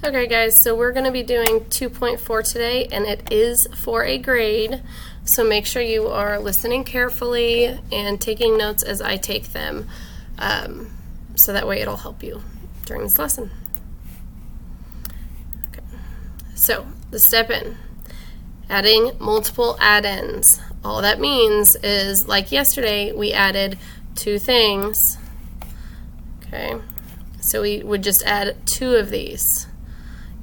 Okay guys, so we're going to be doing 2.4 today, and it is for a grade, so make sure you are listening carefully and taking notes as I take them, so that way it'll help you during this lesson. Okay. So, the step in, adding multiple add-ins. All that means is, like yesterday, we added two things. Okay, so we would just add two of these.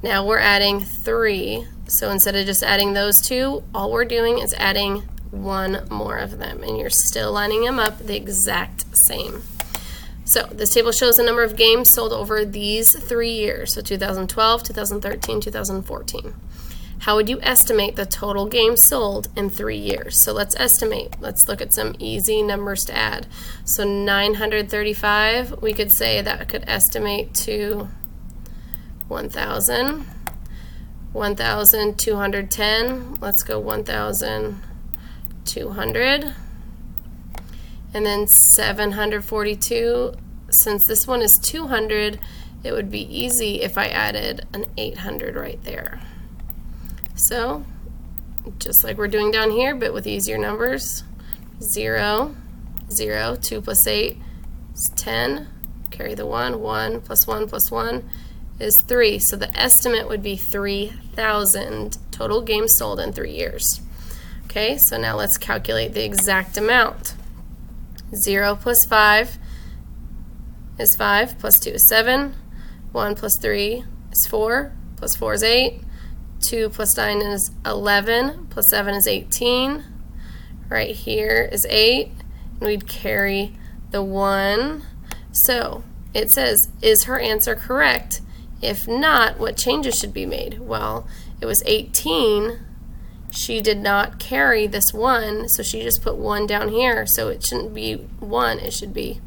Now we're adding three, so instead of just adding those two, all we're doing is adding one more of them, and you're still lining them up the exact same. So this table shows the number of games sold over these 3 years, so 2012, 2013, 2014. How would you estimate the total games sold in 3 years? So let's estimate. Let's look at some easy numbers to add. So 935, we could say that could estimate to 1,000, 1,210, let's go 1,200, and then 742. Since this one is 200, it would be easy if I added an 800 right there. So, just like we're doing down here, but with easier numbers, 0, 0, 2 plus 8 is 10, carry the 1, 1 plus 1 plus 1 is 3. So the estimate would be 3,000 total games sold in 3 years. Okay, so now let's calculate the exact amount. 0 plus 5 is 5, plus 2 is 7, 1 plus 3 is 4, plus 4 is 8, 2 plus 9 is 11, plus 7 is 18. Right here is 8, and we'd carry the 1. So it says, is her answer correct? If not, what changes should be made? Well, it was 18. She did not carry this 1, so she just put 1 down here. So it shouldn't be 1, it should be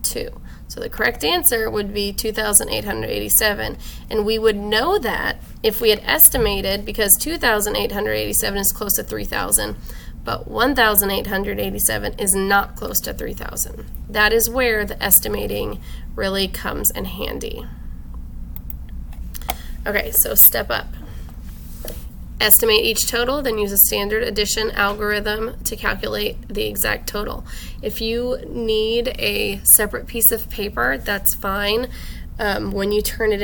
2. So the correct answer would be 2,887. And we would know that if we had estimated, because 2,887 is close to 3,000, but 1,887 is not close to 3,000. That is where the estimating really comes in handy. Okay, so step up. Estimate each total, then use a standard addition algorithm to calculate the exact total. If you need a separate piece of paper, that's fine. When you turn it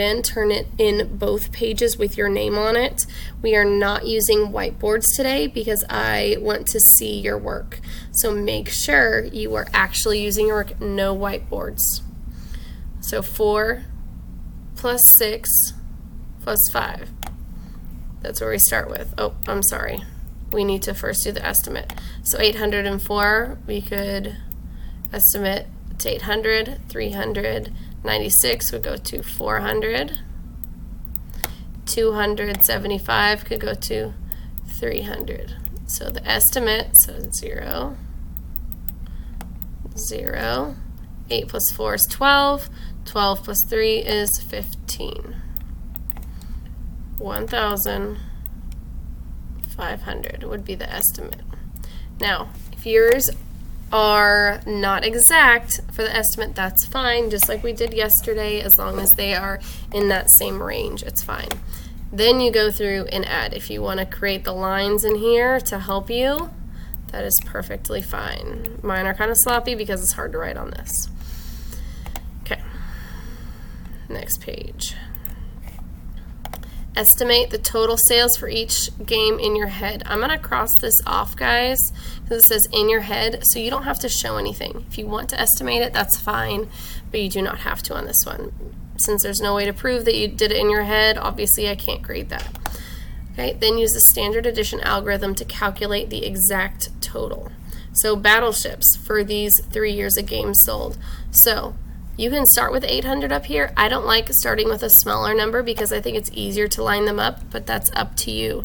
in both pages with your name on it. We are not using whiteboards today because I want to see your work. So make sure you are actually using your work, no whiteboards. So 4 plus 6 plus 5. That's where we start with. Oh, I'm sorry. We need to first do the estimate. So 804, we could estimate to 800. 396 would go to 400. 275 could go to 300. So the estimate, so 0, 0. 8 plus 4 is 12. 12 plus 3 is 15. 1,500 would be the estimate. Now, if yours are not exact for the estimate, that's fine, just like we did yesterday, as long as they are in that same range, it's fine. Then you go through and add. If you want to create the lines in here to help you, that is perfectly fine. Mine are kind of sloppy because it's hard to write on this. Okay, next page. Estimate the total sales for each game in your head. I'm going to cross this off, guys, because it says in your head, so you don't have to show anything. If you want to estimate it, that's fine, but you do not have to on this one. Since there's no way to prove that you did it in your head, obviously I can't grade that. Okay, then use the standard addition algorithm to calculate the exact total. So battleships for these 3 years of games sold. So you can start with 800 up here. I don't like starting with a smaller number because I think it's easier to line them up, but that's up to you.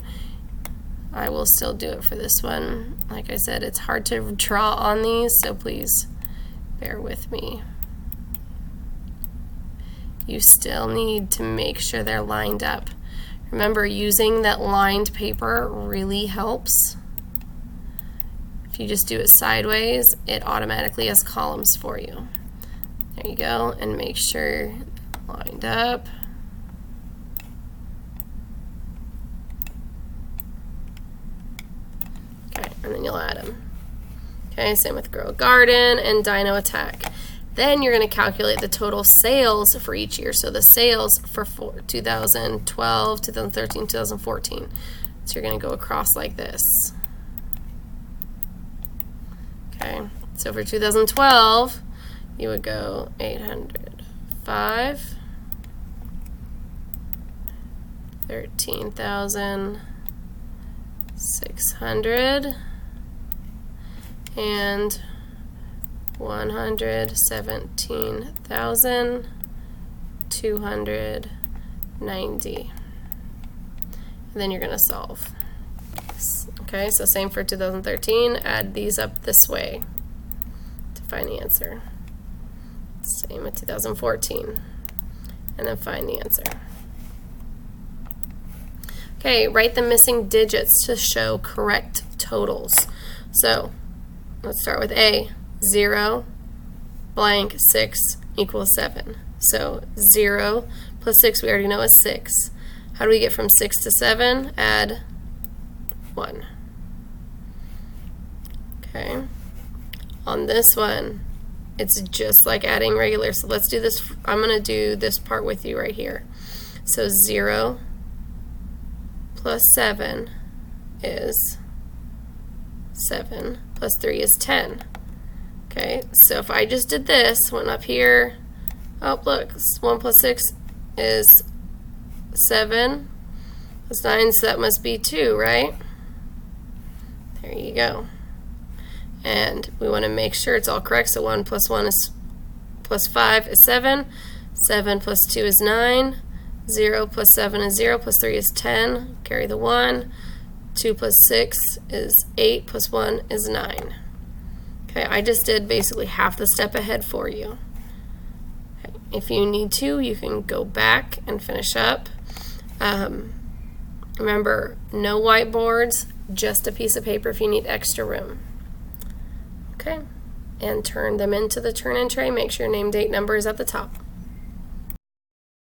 I will still do it for this one. Like I said, it's hard to draw on these, so please bear with me. You still need to make sure they're lined up. Remember, using that lined paper really helps. If you just do it sideways, it automatically has columns for you. There you go, and make sure lined up. Okay, same with Grow a Garden and Dino Attack. Then you're going to calculate the total sales for each year. So the sales for 2012, 2013, 2014. So you're going to go across like this. Okay, so for 2012, you would go 805, 13,600, and 117,290. And then you're going to solve. Okay, so same for 2013. Add these up this way to find the answer. Same with 2014. And then find the answer. Okay, write the missing digits to show correct totals. So let's start with A. 0 blank 6 equals 7. So 0 plus 6 we already know is 6. How do we get from 6 to 7? Add 1. Okay. On this one, it's just like adding regular. So let's do this. I'm going to do this part with you right here. So 0 plus 7 is 7 plus 3 is 10. Okay, so if I just did this, went up here, oh look, 1 plus 6 is 7 plus 9, so that must be 2, right? There you go. And we want to make sure it's all correct, so 1 plus 1 is plus 5 is 7, 7 plus 2 is 9, 0 plus 7 is 0, plus 3 is 10, carry the 1, 2 plus 6 is 8, plus 1 is 9. Okay, I just did basically half the step ahead for you. Okay, if you need to, you can go back and finish up. Remember, no whiteboards, just a piece of paper if you need extra room. Okay, and turn them into the turn-in tray. Make sure your name, date, number is at the top.